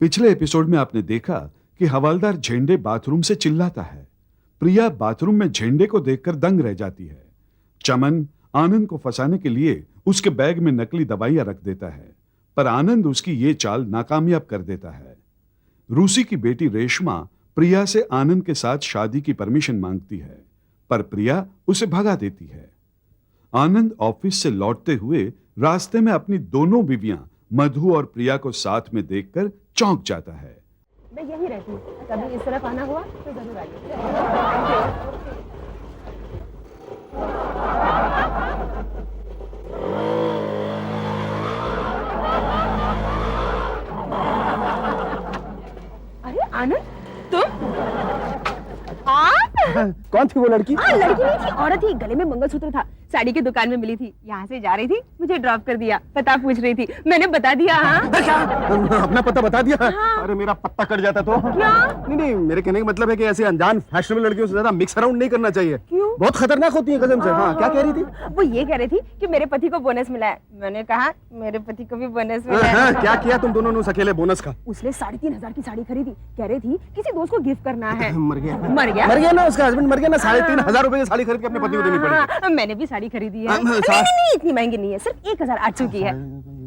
पिछले एपिसोड में आपने देखा कि हवलदार झेंडे बाथरूम से चिल्लाता है। प्रिया बाथरूम में झेंडे को देखकर दंग रह जाती है। चमन आनंद को फंसाने के लिए उसके बैग में नकली दवाइयां रख देता है, पर आनंद उसकी ये चाल नाकामयाब कर देता है। रूसी की बेटी रेशमा प्रिया से आनंद के साथ शादी की परमिशन मांगती है, पर प्रिया उसे भगा देती है। आनंद ऑफिस से लौटते हुए रास्ते में अपनी दोनों बीवियां मधु और प्रिया को साथ में देखकर चौंक जाता है। मैं यही रहती हूँ, कभी इस तरफ आना हुआ तो जरूर आइए। अरे आनंद, तुम? कौन थी वो लड़की? लड़की नहीं थी, औरत थी। गले में मंगलसूत्र था, साड़ी की दुकान में मिली थी। यहाँ से जा रही थी, मुझे ड्रॉप कर दिया। पता पूछ रही थी, मैंने बता दिया। हाँ अपना पता बता दिया? हाँ। अरे मेरा पत्ता कट जाता तो क्या? नहीं, मेरे कहने का मतलब है कि ऐसे अनजान फैशनेबल लड़कियों से ज्यादा मिक्स अराउंड नहीं करना चाहिए। क्यों? बहुत खतरनाक होती है कसम से। हाँ, क्या कह रही थी? वो ये कह रही थी कि मेरे पति को बोनस मिला है। मैंने कहा मेरे पति को भी बोनस मिला है। क्या किया तुम दोनों ने उस अकेले बोनस का? उसने 3,500 की साड़ी खरीदी। कह रही थी किसी दोस्त को गिफ्ट करना है। मर गया। मर गया? मर गया ना, उसका हस्बैंड मर गया ना। 3,500 रुपए की साड़ी खरीद के अपने पति को देनी पड़ेगी। मैंने भी साड़ी खरीदी है। नहीं, नहीं, इतनी महंगी नहीं है, सिर्फ 1,800 की है।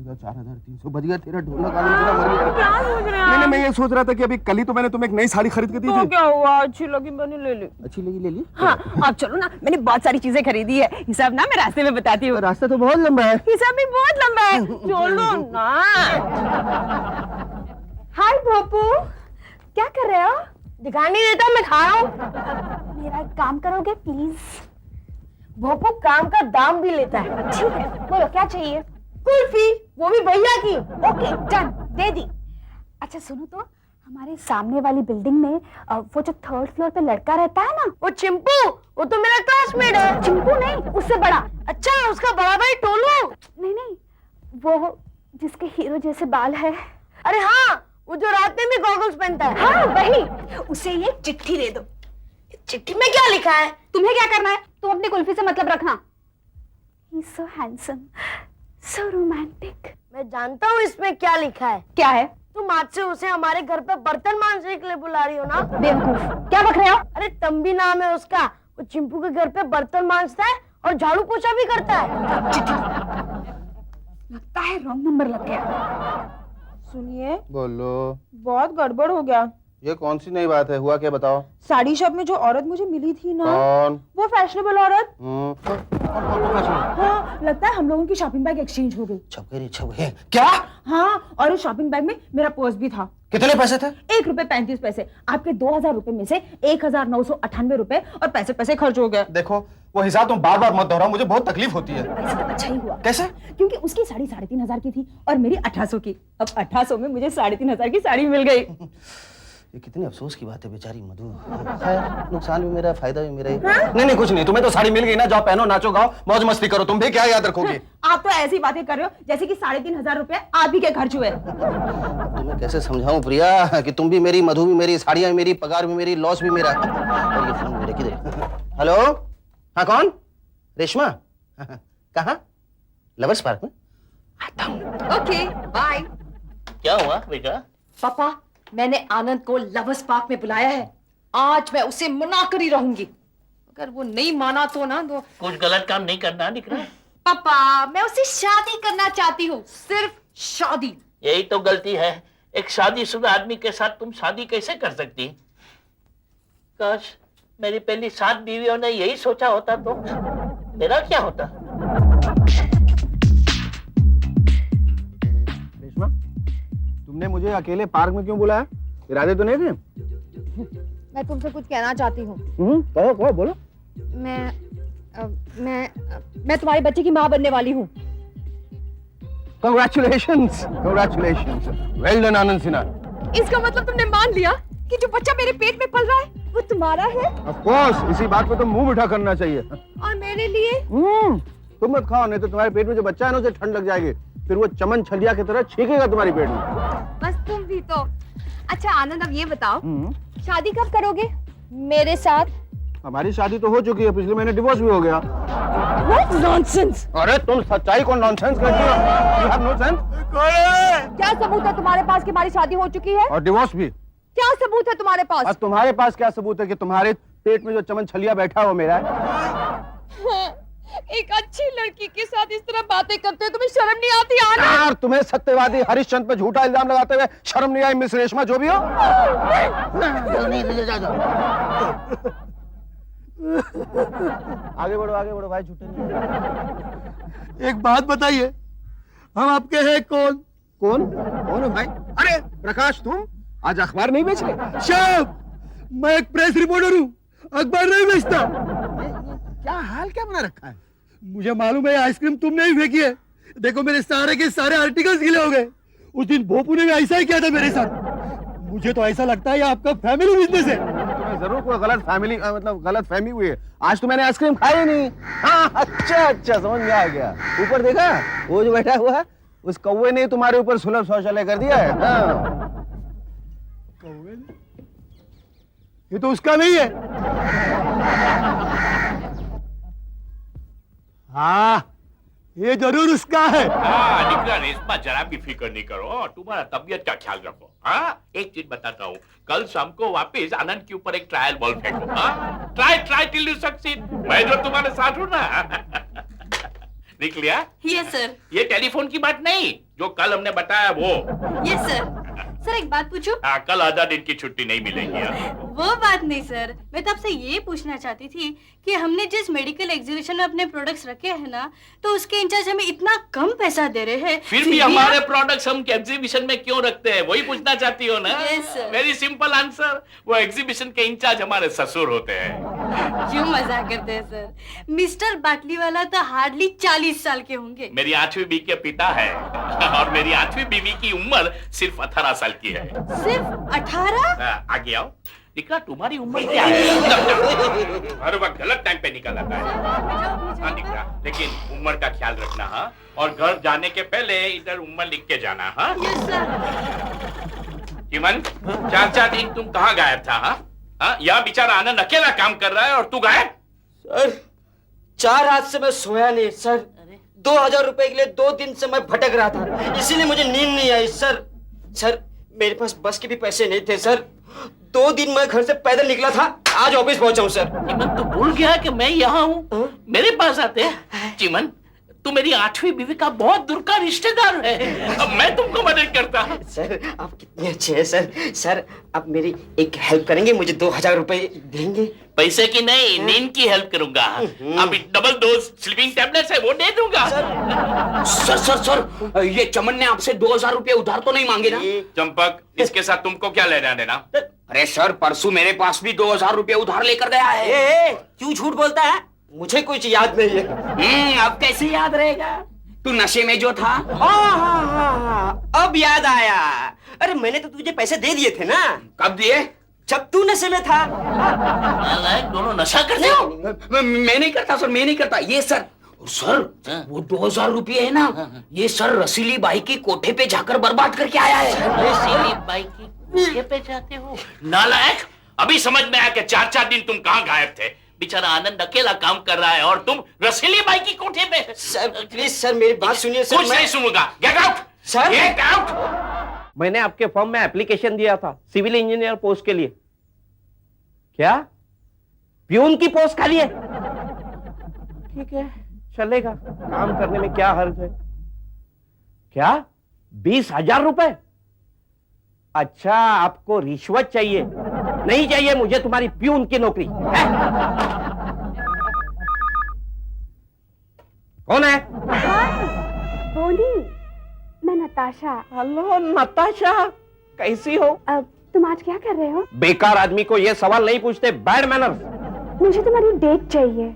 4,300 बज गया तेरा ढोलक मर गया। क्या सोच रहे हैं? नहीं, मैं ये सोच रहा था कि अभी कल ही तो मैंने तुम्हें एक नई साड़ी खरीद के दी तो थी। क्या हुआ? अच्छी लगी, मैंने ले ली। अच्छी लगी, ले ली। हाँ, आप चलो ना, मैंने बहुत सारी चीजें खरीदी है। हिसाब ना मैं रास्ते में बताती हूँ। रास्ता तो बहुत लंबा है। हिसाब भी बहुत लंबा है, चलो ना। हाय भोपू, क्या कर रहे हो? दिखाई नहीं देता, मैं खा रहा हूँ। मेरा एक काम करोगे प्लीज? भोपू काम का दाम भी लेता है। ठीक है, बोलो क्या चाहिए? कुल्फी, वो भी भैया की। ओके डन, दे दी। अच्छा सुनो तो, हमारे सामने वाली बिल्डिंग में वो जो 3rd फ्लोर पे लड़का रहता है ना, वो चिंपू, वो तो मेरा क्लासमेट है। चिंपू नहीं, उससे बड़ा। अच्छा, उसका बड़ा भाई टोलू? नहीं, वो जिसके हीरो जैसे बाल है। अरे हाँ, वो जो रात में भी गॉगल्स पहनता है। हाँ वही। उसे ये चिट्ठी दे दो। चिट्ठी में क्या लिखा है? तुम्हें क्या करना है? तुम अपनी कुल्फी से मतलब रखना। He's so handsome, so romantic. मैं जानता हूँ इसमें क्या लिखा है। क्या है? तुम आज से उसे हमारे घर पे बर्तन मांजने के लिए बुला रही हो ना? बेवकूफ, क्या बक रहे हो? अरे तंबी नाम है उसका। वो चिंपू के घर पे बर्तन मांजता है और झाड़ू पोछा भी करता है। चिट्ठी लगता है रॉन्ग नंबर लग गया। सुनिए, बोलो। बहुत गड़बड़ हो गया। ये कौन सी नई बात है? हुआ क्या, बताओ। साड़ी शॉप में जो औरत मुझे मिली थी ना, कौन? वो फैशनेबल औरत। कौन? हाँ, लगता है हम लोगों की शॉपिंग बैग एक्सचेंज हो गई। छप गई। क्या? हाँ, और उस शॉपिंग बैग में मेरा पर्स भी था। कितने पैसे थे? 1 रुपए 35 पैसे। आपके 2,000 रुपए में से 1,998 रुपए और 65 पैसे खर्च हो गए। देखो, वो हिसाब तुम बार बार मत दोहराओ, मुझे बहुत तकलीफ होती है। वैसे तो अच्छा ही हुआ। कैसे? क्योंकि उसकी साड़ी 3,500 की थी और मेरी 1,800 की। अब 1,800 में मुझे 3,500 की साड़ी मिल गई। ये कितनी अफसोस की बात है बेचारी मधु। खैर, नुकसान भी मेरा, फायदा भी मेरा ही। नहीं, कुछ नहीं, तुम्हें तो साड़ी मिल गई ना, जाओ पहनो, नाचो गाओ, मौज मस्ती करो। तुम भी क्या याद रखोगे? आप तो ऐसी बातें कर रहे हो जैसे कि 3,500 रुपए आप ही के खर्च हुए। तुम्हें कैसे समझाऊं प्रिया कि तुम भी मेरी, मधु भी मेरी, साड़ियां भी मेरी, पगार भी मेरी, लॉस भी मेरा। और ये फोन मेरे किधर? हेलो, हाँ कौन? रेशमा? कहाँ? लवर्स पार्क में? आता हूँ। Okay bye. क्या हुआ बेटा? पापा, मैंने आनंद को लवर्स पार्क में बुलाया है। आज मैं उसे मना कर ही रहूंगी। अगर वो नहीं माना तो ना तो कुछ गलत काम नहीं करना दिख रहा है। पापा, मैं उससे शादी करना चाहती हूँ, सिर्फ शादी। यही तो गलती है। एक शादीशुदा आदमी के साथ तुम शादी कैसे कर सकती? काश मेरी पहली 7 बीवियों ने यही सोचा होता तो मेरा क्या होता। रेशमा, तुमने मुझे अकेले पार्क में क्यों बुलाया? इरादे तो नहीं थे? मैं तुमसे कुछ कहना चाहती हूँ। कहो, बोलो। मैं तुम्हारे बच्चे की माँ बनने वाली हूँ। Congratulations, well done आनंद सिन्हा। इसका मतलब तुमने मान लिया कि जो बच्चा मेरे पेट में पल रहा है वो तुम्हारा है? Of course, इसी बात पे तो मुंह मीठा करना चाहिए। और मेरे लिए? तुम मत खाओ, नहीं तो तुम्हारे पेट में जो बच्चा है ना उसे ठंड लग जाएगी, फिर वो चमन छलिया की तरह छींकेगा तुम्हारी पेट में। बस तुम भी तो। अच्छा आनंद, अब ये बताओ, शादी कब करोगे मेरे साथ? हमारी शादी तो हो चुकी है, पिछले महीने डिवोर्स भी हो गया। What nonsense! अरे तुम सच्चाई को नॉनसेंस कहती हो? You have no sense? क्या सबूत है तुम्हारे पास कि हमारी शादी हो चुकी है? और डिवोर्स भी। क्या सबूत है तुम्हारे पास? और तुम्हारे पास क्या सबूत है कि तुम्हारे पेट में जो चमन छलिया बैठा है वो मेरा है? एक अच्छी लड़की के साथ इस तरह बातें करते हो, तुम्हें शर्म नहीं आती? यार तुम्हें सत्यवादी हरिश्चंद्र पे झूठा इल्जाम लगाते हुए शर्म नहीं आई मिस रेशमा जो भी हो? आगे बढ़ो भाई, झूठे नहीं। एक बात बताइए, हम आपके हैं कौन? कौन हो भाई? अरे प्रकाश, तुम आज अखबार नहीं बेच रहे? शाब, मैं एक प्रेस रिपोर्टर हूँ, अखबार नहीं बेचता। क्या हाल क्या बना रखा है? मुझे मालूम है आइसक्रीम तुमने ही फेंकी है। देखो मेरे सारे के सारे आर्टिकल्स गिले हो गए। उस दिन भोपू ने भी ऐसा ही किया था मेरे साथ। मुझे तो ऐसा लगता है ये आपका फैमिली बिजनेस है। तुम्हें जरूर कोई गलत फहमी हुई है। आज तो मैंने आइसक्रीम खाई नहीं। हाँ, अच्छा समझ में आ गया। ऊपर देखा, वो जो बैठा हुआ है उस कौवे ने तुम्हारे ऊपर सुलभ शौचालय कर दिया है। हाँ। कौवे ने? ये तो उसका नहीं है। हाँ, ये जरूर उसका है। निकला रेशमा, जरा भी फिक्र नहीं करो और तुम्हारा तबीयत का ख्याल रखो। हाँ, एक चीज बताता हूँ, कल शाम को वापस आनंद के ऊपर एक ट्रायल बॉल फेंको। हाँ, ट्राई टिल यू सक्सीड। मैं जो तुम्हारे साथ हूँ ना। देख लिया? Yes sir. ये टेलीफोन की बात नहीं, जो कल हमने बताया वो। Yes sir. सर एक बात पूछूं? हाँ, कल आधा दिन की छुट्टी नहीं मिलेगी। वो बात नहीं सर, मैं तो आपसे ये पूछना चाहती थी कि हमने जिस मेडिकल एग्जीबिशन में अपने प्रोडक्ट्स रखे हैं ना, तो उसके इंचार्ज हमें इतना कम पैसा दे रहे हैं, फिर भी हमारे प्रोडक्ट्स हम एग्जीबिशन में क्यों रखते हैं, वही पूछना चाहती हो ना? Yes, sir. Very simple answer, वो एग्जीबिशन के इंचार्ज हमारे ससुर होते हैं। क्यों मजाक करते हैं सर? मिस्टर बाटली वाला तो हार्डली 40 साल के होंगे। मेरी 8वीं बीवी के पिता है और मेरी 8वीं बीवी की उम्र सिर्फ 18 साल की है। सिर्फ 18? आगे आओ। निकला, तुम्हारी उम्र क्या है? हर वक्त गलत टाइम पे निकल आता है। हाँ निकला, लेकिन उम्र का ख्याल रखना। हाँ, और घर जाने के पहले इधर उम्र लिख के जाना। हाँ यस सर। चिमन, 4 दिन तुम कहाँ गायब था? हाँ, यहाँ बेचारा आनंद अकेला काम कर रहा है और तू गायब? सर 4 रात से मैं सोया नहीं सर। 2000 रुपए के लिए 2 दिन से मैं भटक रहा था, इसीलिए मुझे नींद नहीं आई सर। सर मेरे पास बस के भी पैसे नहीं थे सर। 2 दिन मैं घर से पैदल निकला था, आज ऑफिस पहुंचा हूँ सर। चिमन, तू भूल गया कि मैं यहाँ हूँ? मेरे पास आते। चिमन, तू मेरी 8वीं बीवी का बहुत दूर का रिश्तेदार है, अब मैं तुमको मदद करता। सर आप कितने अच्छे हैं सर। सर आप मेरी एक हेल्प करेंगे, मुझे 2000 रुपए देंगे? पैसे की नहीं, नींद की हेल्प करूंगा। अभी डबल डोज स्लीपिंग टैबलेट्स है वो दे दूंगा। सर ये चमन ने आपसे 2000 रुपए उधार तो नहीं मांगे ना? चंपक, इसके साथ तुमको क्या लेना देना? अरे सर परसों मेरे पास भी 2000 रुपए उधार लेकर गया है। क्यों झूठ बोलता है? मुझे कुछ याद नहीं है। अब कैसे याद रहेगा? तू नशे में जो था। हाँ, अब याद आया। अरे मैंने तो तुझे पैसे दे दिए थे ना। कब दिए? जब तू नशे में था। दोनों नशा करते हो? मैं नहीं करता सर, मैं नहीं करता। ये सर वो 2000 रुपये है ना, ये सर रसीली बाई की कोठे पे जाकर बर्बाद करके आया है। रसीली बाई की कोठे पे जाते हो? नालायक, अभी समझ में आया कि 4 दिन तुम कहाँ गायब थे। बेचारा आनंद अकेला काम कर रहा है और तुम रसीली बाई की कोठे पे। सर प्लीज सर मेरी बात सुनिए सर। कुछ नहीं सुनूंगा, get out sir. Get out. मैंने आपके फॉर्म में एप्लीकेशन दिया था सिविल इंजीनियर पोस्ट के लिए। क्या प्यून की पोस्ट खाली है? ठीक है चलेगा, काम करने में क्या हर्ज है। क्या 20,000 रुपए? अच्छा आपको रिश्वत चाहिए? नहीं चाहिए मुझे तुम्हारी प्यून की नौकरी है? कौन है? बोली, मैं नताशा। हेलो नताशा, कैसी हो? अब तुम आज क्या कर रहे हो? बेकार आदमी को ये सवाल नहीं पूछते, बैड मैनर्स। मुझे तुम्हारी डेट चाहिए।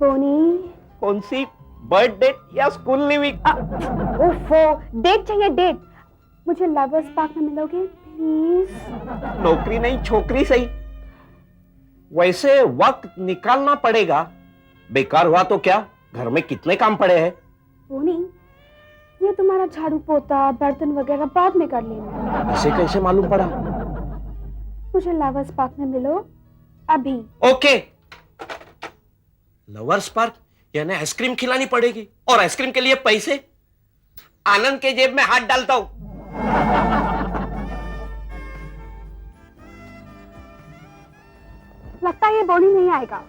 बोनी। कौन सी, बर्थ डेट या स्कूल लिविंग? ओफो, डेट चाहिए, डेट। मुझे लवर्स पार्क में मिलोगे प्लीज? नौकरी नहीं छोकरी सही। वैसे वक्त निकालना पड़ेगा, बेकार हुआ तो क्या, घर में कितने काम पड़े हैं। बोनी, ये तुम्हारा झाड़ू पोता बर्तन वगैरह बाद में कर लेना। इसे कैसे मालूम पड़ा? मुझे लवर्स पार्क में मिलो अभी। ओके। लवर्स पार्क यानी आइसक्रीम खिलानी पड़ेगी और आइसक्रीम के लिए पैसे। आनंद के जेब में हाथ डालता हूं। लगता है ये बॉडी नहीं आएगा।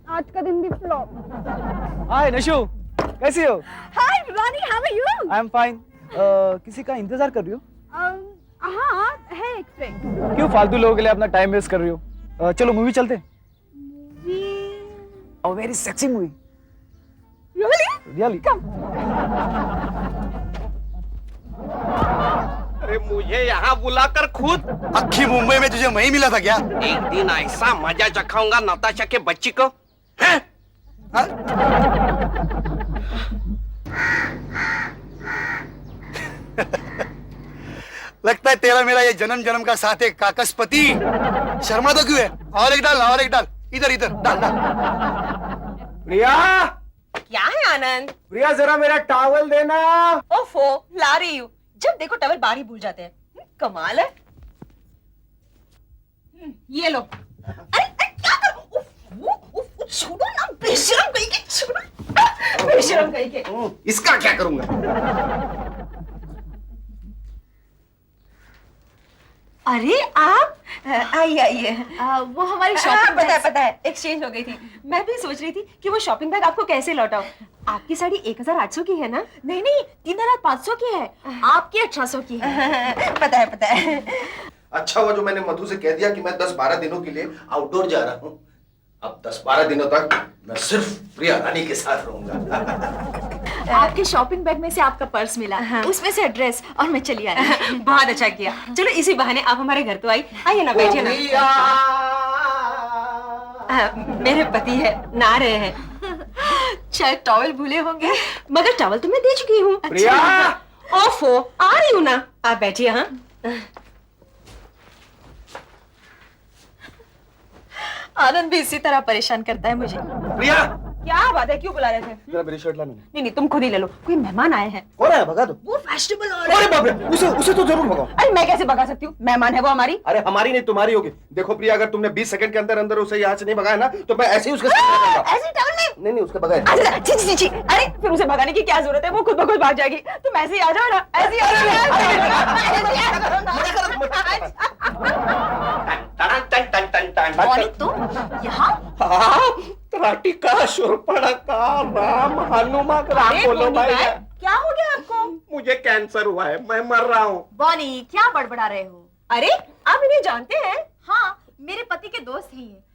आज का दिन भी फ्लॉप। हाय नशु, कैसी हो? Hi Rani, how are you? I am fine. किसी का इंतजार कर रही हो? हाँ, है एक फ्रेंड। क्यों फालतू लोगों के लिए अपना टाइम वेस्ट कर रही हो? चलो मूवी चलते हैं। A very sexy movie. Really? Come. अरे मुझे यहाँ बुलाकर खुद अक्खी मुंबई में तुझे वही मिला था क्या? एक दिन ऐसा मजा चखाऊंगा नताशा के बच्ची को। हैं? लगता है तेरा मेरा ये जन्म जन्म का साथ है काकसपति। शर्मा तो क्यों है? और एक डाल, और एक डाल। इधर इधर डाल डाल। प्रिया, क्या है आनंद? प्रिया जरा मेरा टॉवल देना। ओफो, ला रही हूँ। जब देखो टॉवल बाहर ही भूल जाते हैं। कमाल है। ये लो। अरे क्या करूं? उफ, छोड़ो ना, बेशरम कहीं के, छोड़ो। बेशरम कहीं के। इसका क्या करूंगा? अरे आप आइए आइए। वो हमारी हाँ, शॉपिंग पता है एक्सचेंज हो गई थी। मैं भी सोच रही थी कि वो शॉपिंग बैग आपको कैसे लौटाऊं। आपकी साड़ी 1800 की है ना? नहीं, 3500 की है। आपकी 1800 की है। पता है। अच्छा हुआ जो मैंने मधु से कह दिया कि मैं 10-12 दिनों के लिए आउटडोर जा रहा हूँ। अब 10-12 दिनों तक मैं सिर्फ प्रिया रानी के साथ रहूंगा। आपके शॉपिंग बैग में से आपका पर्स मिला, उसमें से एड्रेस, और मैं चली आई। बहुत अच्छा किया। चलो इसी बहाने आप हमारे घर तो आइए ना, बैठिए ना। मेरे पति है, नहा रहे हैं। शायद टॉवल भूले होंगे। मगर टॉवल तो मैं दे चुकी हूँ। प्रिया! ओफो, आ रही हूँ ना। आप बैठिए। हाँ, आनंद भी इसी तरह परेशान करता है मुझे। प्रिया, क्या बात है? क्यों बुला रहे थे? जरा मेरी शर्ट लाना। नहीं, तुम खुद ही ले लो। कोई मेहमान आए हैं। कौन है? भगा दो। वो फैशनेबल अरे बाप रे, उसे तो जरूर भगाओ। अरे मैं कैसे भगा सकती हूँ? मेहमान है वो हमारी। अरे हमारी नहीं, तुम्हारी होगी। देखो प्रिया, अगर तुमने 20 सेकंड के अंदर अंदर उसे यहाँ से नहीं भगाया ना, तो मैं ऐसे ही उसके साथ ऐसे टॉवल में। नहीं उसके बगैर। अच्छा, छी। अरे फिर उसे भगाने की क्या जरूरत है? वो खुद ब खुद भाग जाएगी। तुम ऐसे ही आ जाओ ना, ऐसे ही आ कौन तुम यहाँ? त्राटी का शूर्पणखा का राम हनुमान राम बोलो भाई। क्या हो गया आपको? मुझे कैंसर हुआ है, मैं मर रहा हूँ। बॉनी, क्या बड़बड़ा रहे हो? अरे आप इन्हें जानते हैं? हाँ, मेरे पति के दोस्त ही है।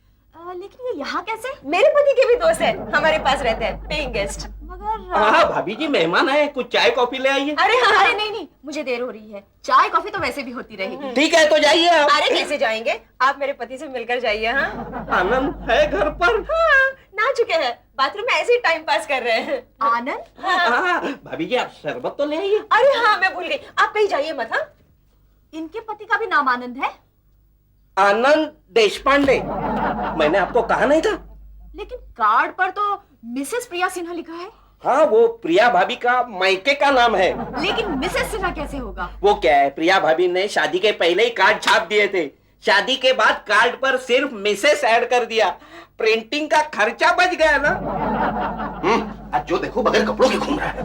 लेकिन ये यहाँ कैसे? मेरे पति के भी दोस्त हैं, हमारे पास रहते हैं, पेइंग गेस्ट। मगर हाँ भाभी जी, मेहमान आए, कुछ चाय कॉफी ले आइए। अरे हाँ, अरे नहीं, मुझे देर हो रही है। चाय कॉफी तो वैसे भी होती रहेगी। ठीक है तो जाइए आप। अरे कैसे जाएंगे? आप मेरे पति से मिलकर जाइए। हाँ, आनंद है घर पर? हाँ, ना चुके हैं, बाथरूम में ऐसे ही टाइम पास कर रहे हैं। आनंद? हाँ, भाभी जी आप शरबत तो ले आइए। अरे हाँ, मैं भूल गई, आप कहीं जाइए मत। हाँ, इनके पति का भी नाम आनंद है? आनंद देशपांडे। मैंने आपको कहा नहीं था? लेकिन कार्ड पर तो मिसेस प्रिया सिन्हा लिखा है। हाँ, वो प्रिया भाभी का मायके का नाम है। लेकिन मिसेस सिन्हा कैसे होगा? वो क्या है, प्रिया भाभी ने शादी के पहले ही कार्ड छाप दिए थे। शादी के बाद कार्ड पर सिर्फ मिसेस ऐड कर दिया। प्रिंटिंग का खर्चा बच गया ना। आज जो देखो बगैर कपड़ों के घूम रहा है।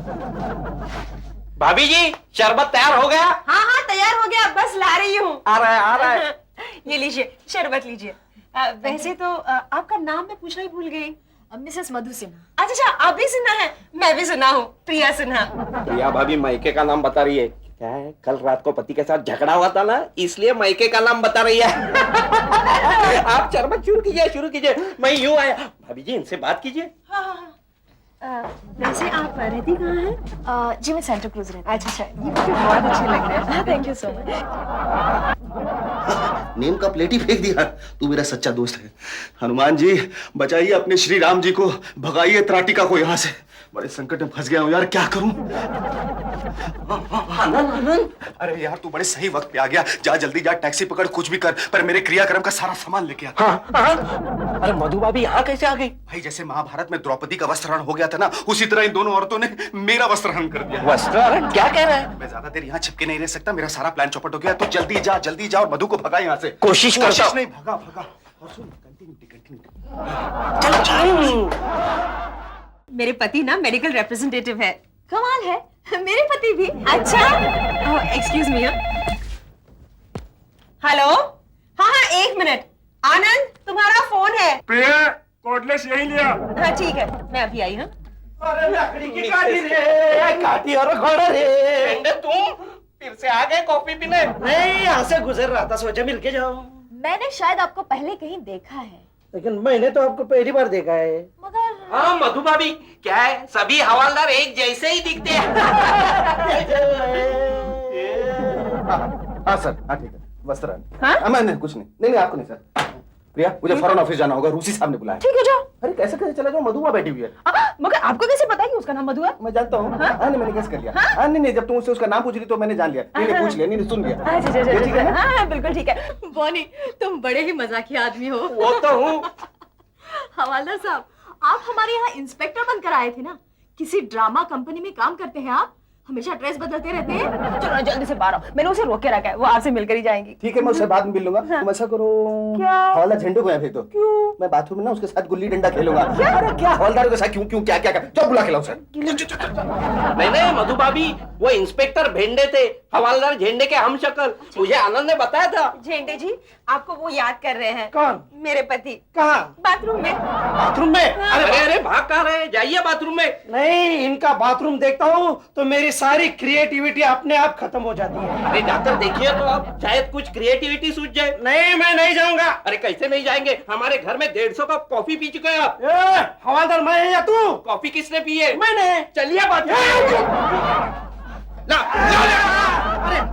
भाभी जी, शरबत तैयार हो गया? हाँ, तैयार हो गया, बस ला रही हूँ। आ रहा है। ये लीजिए, शरबत लीजिए। वैसे तो आपका नाम मैं पूछना ही भूल गई। मिसेस मधु सिन्हा। अच्छा, आप भी सिन्हा है? मैं भी सुना हूँ, प्रिया सिन्हा। प्रिया भाभी मायके का नाम बता रही है। क्या है, कल रात को पति के साथ झगड़ा हुआ था ना, इसलिए मायके का नाम बता रही है। आप शरबत शुरू कीजिए। मैं यूं आया। भाभी जी, इनसे बात कीजिए। वैसे आप रहती कहाँ हैं? जी मैं सेंटा क्रूज रहती हूँ। अच्छा, ये मुझे बहुत अच्छे लग रहे हैं। Thank you so much. Name का प्लेट ही फेंक दिया। तू मेरा सच्चा दोस्त है। हनुमान जी बचाइए अपने श्री राम जी को, भगाइए त्राटिका को यहाँ से। बड़े संकट में फंस गया हूँ यार, क्या करूं? आनंद, अरे यार तू बड़े सही वक्त पे आ गया। जा जल्दी जा, टैक्सी पकड़, कुछ भी कर, पर मेरे क्रियाक्रम का सारा सामान लेके आ। अरे मधु भाभी यहाँ कैसे आ गई? भाई जैसे महाभारत में द्रौपदी का वस्त्रहरण हो गया था ना, उसी तरह इन दोनों औरतों ने मेरा वस्त्रहरण कर दिया। वस्त्रहरण? क्या कह रहा है? मैं ज्यादा देर यहाँ छिपके नहीं रह सकता, मेरा सारा प्लान चौपट हो गया। तो जल्दी जा और मधु को भगा यहाँ से। कोशिश नहीं, भगा। और सुन, कंटिन्यू। मेरे पति ना मेडिकल रिप्रेजेंटेटिव है। कमाल है, मेरे पति भी। अच्छा, एक्सक्यूज मी। हेलो, हाँ, 1 मिनट। आनंद, तुम्हारा फोन है। प्रिया, कोटलेस यही लिया। हाँ ठीक है, मैं अभी आई हूँ। अरे लकड़ी की काटी रे, काटी और घोड़ा रे। तुम फिर से आ गए कॉफी पीने? नहीं, यहाँ से गुजर रहा था, सोचा मिल के जाओ। मैंने शायद आपको पहले कहीं देखा है, लेकिन मैंने तो आपको पहली बार देखा है। मगर हाँ मधु भाभी, क्या है सभी हवालदार एक जैसे ही दिखते हैं। हाँ सर, हाँ ठीक है, वस्त्रान। मैं कुछ नहीं, आपको नहीं सर। प्रिया, मुझे फौरन ऑफिस जाना होगा, रूसी साहब ने बुलाया। ठीक है, जाओ। अरे कैसे चला जाओ, मधु वहाँ बैठी हुई है। मगर आपको कैसे पता है कि उसका नाम मधु है? मैं जानता हूँ। हाँ नहीं, मैंने कैसे कर लिया। हाँ नहीं, जब तुम उससे उसका नाम पूछ रही तो मैंने जान लिया। नहीं पूछ लिया, नहीं सुन लिया। अच्छा, ठीक है ना? हाँ बिल्कुल ठीक है। बॉनी, तुम बड़े ही मजाकी आदमी हो। वो तो हूँ। हवालदार साहब, आप हमारे यहाँ इंस्पेक्टर बनकर आए थे ना? किसी ड्रामा कंपनी में काम करते हैं आप? हमेशा ड्रेस बदलते रहते हैं। चलो ना जल्दी से बाहर आओ, मैंने उसे रोक के रखा है, वो आपसे मिलकर ही जाएंगी। ठीक है, मैं उससे बाद में मिल लूंगा। तुम ऐसा करो, क्या? हवाला झंडे को यहाँ भेज दो। क्यों? मैं बाथरूम में ना उसके साथ गुल्ली डंडा खेलूंगा। अरे क्या हवालदार के साथ क्यों क्या जाओ बुला के लाओ सर। नहीं मधु भाभी, वो इंस्पेक्टर भेंडे थे, हवालदार झंडे के हम शक्ल। मुझे आनंद ने बताया था। झेंडे जी, आपको वो याद कर रहे हैं। कौन? मेरे पति। कहाँ? बाथरूम में। बाथरूम में? अरे भाग कहाँ रहे, जाइए बाथरूम में। नहीं, इनका बाथरूम देखता हूँ तो मेरी सारी क्रिएटिविटी अपने आप खत्म हो जाती है। अरे जाकर देखिए तो आप, शायद कुछ क्रिएटिविटी सूझ जाए। नहीं, मैं नहीं जाऊंगा। अरे कैसे नहीं जाएंगे, हमारे घर में 150 कप कॉफी पी चुके हैं आप। हवालदार मैं या तू? कॉफी किसने पी है? मैंने। चलिए बात।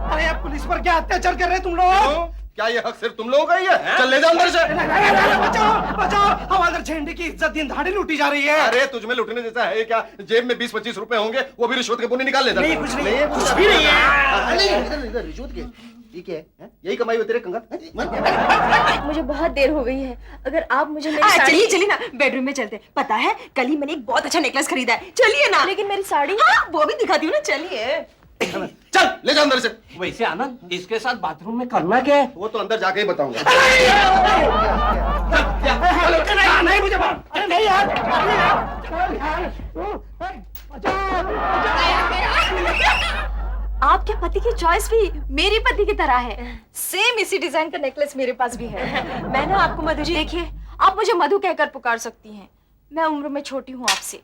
अरे आप पुलिस पर क्या अत्याचार कर रहे हैं तुम लोग? क्या ये हक सिर्फ तुम लोगों का ही है? चल ले जाओ अंदर से। बचाओ, हवालदार झंडे की इज्जत दिन दहाड़े लूटी जा रही है। अरे तुझ में लुटने जैसा है क्या? जेब में 20-25 रुपए होंगे, वो भी रिश्वत के पुण्य निकाल लेता। नहीं, कुछ नहीं, कुछ भी नहीं है। इधर रिश्वत के ठीक है, यही कमाई हो तेरे कंगा। मुझे बहुत देर हो गई है, अगर आप मुझे मेरी साड़ी... चलिए ना, बेडरूम में चलते। पता है, कल ही मैंने एक बहुत अच्छा नेकलेस खरीदा है। चलिए ना। लेकिन मेरी साड़ी... हाँ, वो भी दिखाती हूँ ना, चलिए। चल ले जाओ अंदर से। वैसे आनंद, इसके साथ बाथरूम में करना क्या है? वो तो अंदर जाके ही बताऊंगा। नहीं मुझे नहीं यार। आपके पति की चॉइस भी मेरे पति की तरह है। सेम इसी डिजाइन का नेकलेस मेरे पास भी है। मैं ना आपको मधु जी... देखिए, आप मुझे मधु कहकर पुकार सकती हैं। मैं उम्र में छोटी हूँ आपसे,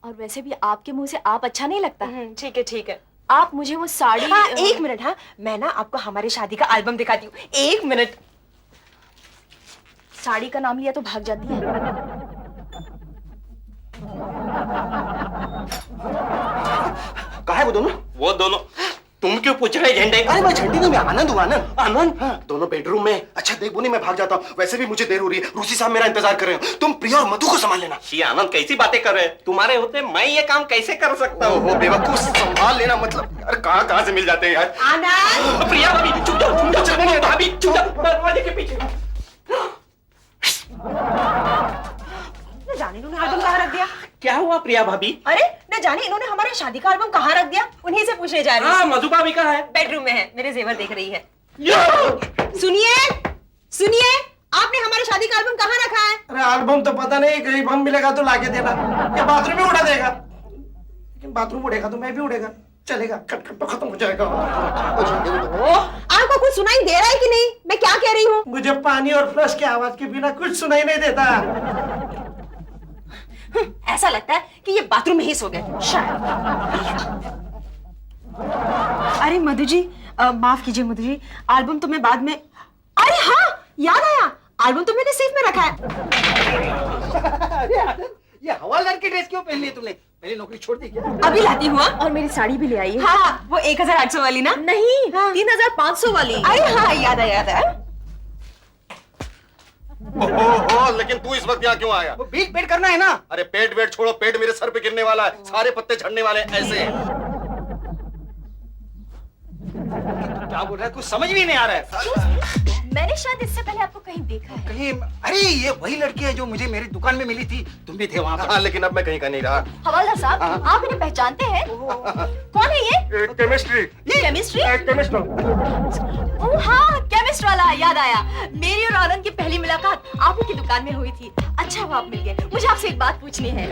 और वैसे भी आपके मुंह से आप अच्छा नहीं लगता। ठीक है, ठीक है। आप मुझे वो साड़ी... हाँ, 1 मिनट। हाँ, मैं ना आपको हमारी शादी का एल्बम दिखाती हूँ। 1 मिनट। साड़ी का नाम लिया तो भाग जाती है। कहाँ है वो दोनों? वो दोनों तुम क्यों पूछ रहे झंडे? अरे मैं झंडे नहीं, मैं आनंद हूँ। आनंद आनंद? हाँ, दोनों बेडरूम में। अच्छा देख बोनी, मैं भाग जाता हूँ, वैसे भी मुझे देर हो रही है। रूसी साहब मेरा इंतजार कर रहे हो। तुम प्रिया और मधु को संभाल लेना। ये आनंद कैसी बातें कर रहे हैं? तुम्हारे होते मैं ये काम कैसे कर सकता हूँ? ओहो बेवकूफ, संभाल लेना मतलब यार, कहाँ से मिल जाते हैं यार। आनंद! प्रिया भाभी चुप जाओ, भाभी चुप जाओ, दरवाजे के पीछे। न जाने इन्होंने एल्बम कहाँ रख दिया। क्या हुआ प्रिया भाभी? अरे न जाने इन्होंने हमारे शादी का एल्बम कहाँ रख दिया। उन्हीं से पूछने जा रही हाँ, हूँ। मधु भाभी कहाँ है? बेडरूम में है, मेरे जेवर देख रही है। सुनिए, सुनिए, आपने हमारे शादी का एल्बम कहाँ रखा है? अरे एल्बम तो पता नहीं, कहीं बम मिलेगा तो लाके देना, या बाथरूम में उड़ा देगा। लेकिन बाथरूम उड़ेगा तो मैं भी उड़ेगा, चलेगा, खटखट तो खत्म हो जाएगा। आपको कुछ सुनाई दे रहा है कि नहीं? मैं क्या कह रही हूँ? मुझे पानी और फ्लश की आवाज के बिना कुछ सुनाई नहीं देता। ऐसा लगता है कि ये बाथरूम में ही सो गए शायद। अरे मधु जी, माफ कीजिए मधु जी, एल्बम तो मैं बाद में... अरे हाँ, याद आया, एल्बम तो मैंने सेफ में रखा है। ये हवालदार की ड्रेस क्यों पहन ली तुमने? पहले नौकरी छोड़ दी क्या? अभी लाती हूँ। और मेरी साड़ी भी ले आई है। हाँ, वो 1800 वाली ना? नहीं, हाँ। 3500 वाली। अरे हाँ, याद आया, याद आया। ओहो, लेकिन तू इस वक्त यहाँ क्यों आया? वो बीच पेट करना है ना। अरे पेट वेट छोड़ो, पेट मेरे सर पे गिरने वाला है, सारे पत्ते झड़ने वाले हैं ऐसे। क्या बोल रहा है, कुछ समझ भी नहीं आ रहा है। मैंने शायद इससे पहले आपको कहीं देखा है। कहीं? अरे ये वही लड़की है जो मुझे मेरी दुकान में मिली थी, तुम भी थे वहाँ पर। हाँ, लेकिन अब मैं कहीं का नहीं रहा। हवालदार साहब, आप इन्हें पहचानते हैं? कौन है ये? केमिस्ट्री। केमिस्ट्री? केमिस्ट। ओह हाँ, केमिस्ट वाला। याद आया, मेरी और आनंद की पहली मुलाकात आप ही की दुकान में हुई थी। अच्छा हुआ आप मिल गए। मुझे आपसे एक बात पूछनी है।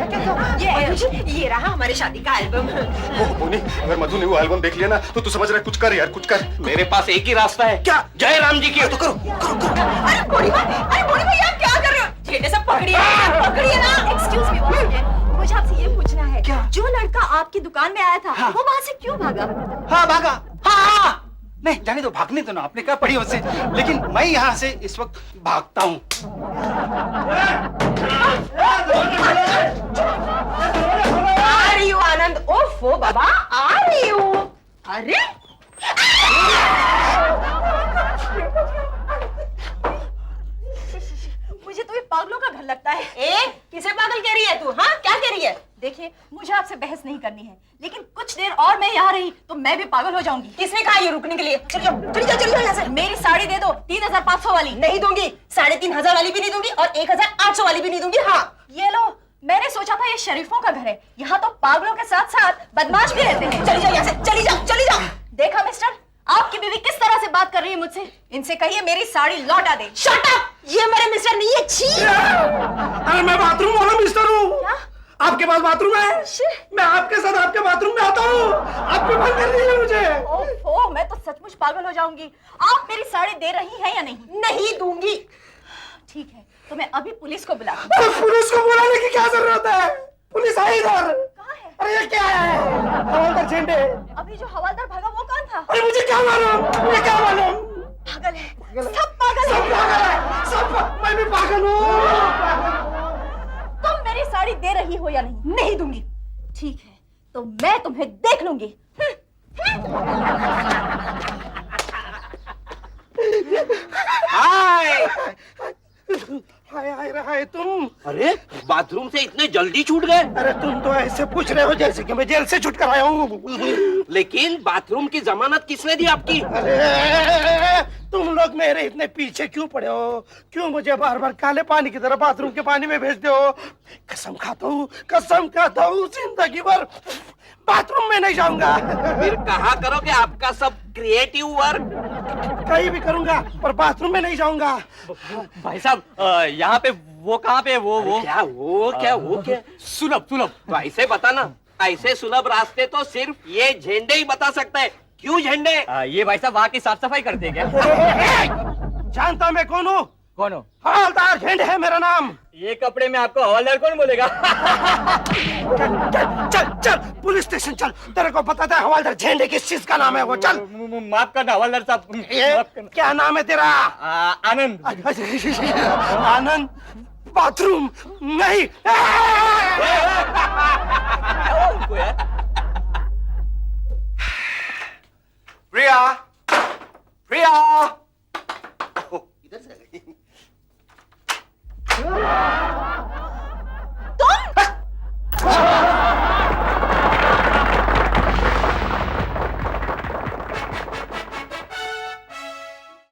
ये रहा हमारे शादी का एल्बम। बोनी, अगर मधु ने वो एल्बम देख लिया ना तो तू समझ रहा है, कुछ कर यार, कुछ कर। मेरे पास एक ही रास्ता है। क्या? जय राम जी की। तो करो करो करो। अरे बोनी भाई आप क्या कर रहे हो? झेंडे से पकड़िए ना। एक्सक्यूज मी, मुझे आपसे ये पूछना है, क्या? जो लड़का आपकी दुकान में आया था, वो वहाँ से क्यों भागा? हाँ भागा। हाँ नहीं जाने दो, भागने दो ना, आपने क्या पढ़ी उससे, लेकिन मैं यहाँ से इस वक्त भागता हूँ। आ रही हूँ आनंद। ओफो बाबा, आ रही हूँ। अरे मुझे तो ये पागलों का घर लगता है। किसे पागल कह रही है तू? हाँ क्या कह रही है? देखिए मुझे आपसे बहस नहीं करनी है, लेकिन कुछ देर और मैं यहाँ रही तो मैं भी पागल हो जाऊंगी। किसने कहा ये रुकने के लिए? चल जाओ यहाँ से। मेरी साड़ी दे दो, 3500 वाली। नहीं दूंगी। 3500 वाली भी नहीं दूंगी और 1800 वाली भी नहीं दूंगी। हाँ ये लो, मैंने सोचा था ये शरीफों का घर है, यहाँ तो पागलों के साथ साथ बदमाश भी रहते हैं। चली जाओ यहाँ से, चली जाओ। देखा मिस्टर, आपकी बीवी किस तरह से बात कर रही है मुझसे? इनसे कहिए मेरी साड़ी लौटा दे। Shut up! ये मेरे मिस्टर नहीं है। छी! अरे मैं बाथरूम वाला मिस्टर हूँ। क्या? आपके पास बाथरूम है? मैं आपके साथ आपके बाथरूम में आता हूँ। आप क्यों बंद कर रही है मुझे? ओफो, मैं तो सचमुच पागल हो जाऊंगी। आप मेरी साड़ी दे रही हैं या नहीं? नहीं दूंगी। ठीक है, तो मैं अभी पुलिस को बुलाती हूँ। पुलिस को बुलाने की क्या जरूरत है? पुलिस है इधर। कहाँ है? अरे ये क्या है? हवलदार झेंडे। अभी जो हवलदार भागा वो कौन था? अरे मुझे क्या मालूम? पागल है, सब पागल सब पागल है, सब। मैं भी पागल हूँ। तुम मेरी साड़ी दे रही हो या नहीं? नहीं दूंगी। ठीक है, तो मैं तुम्हें देख लूंगी। हाय हाय तुम। अरे बाथरूम से इतने जल्दी छूट गए। अरे तुम तो ऐसे पूछ रहे हो जैसे कि मैं जेल से छूट कर आया हूँ। लेकिन बाथरूम की जमानत किसने दी आपकी? अरे तुम लोग मेरे इतने पीछे क्यों पड़े हो? क्यों मुझे बार बार काले पानी की तरह बाथरूम के पानी में भेजते हो? कसम खाता हूँ जिंदगी भर बाथरूम में नहीं जाऊंगा। फिर कहा करोगे आपका सब क्रिएटिव वर्क? कहीं भी करूंगा पर बाथरूम में नहीं जाऊंगा। भाई साहब, यहाँ पे वो कहाँ पे वो क्या सुलभ तो ऐसे बताना। ऐसे सुलभ रास्ते तो सिर्फ ये झंडे ही बता सकता है। क्यों झंडे? ये भाई साहब वहाँ की साफ सफाई करते हैं क्या? जानता मैं कौन हूँ? कौन हो? हवलदार झेंडे है मेरा नाम। ये कपड़े में आपको हवलदार कौन बोलेगा? चल पुलिस स्टेशन चल, तेरे को पता था हवलदार झेंडे किस चीज का नाम है वो। चल। माफ करना हवलदार साहब। ये क्या नाम है तेरा? आनंद। आनंद? बाथरूम नहीं। प्रिया,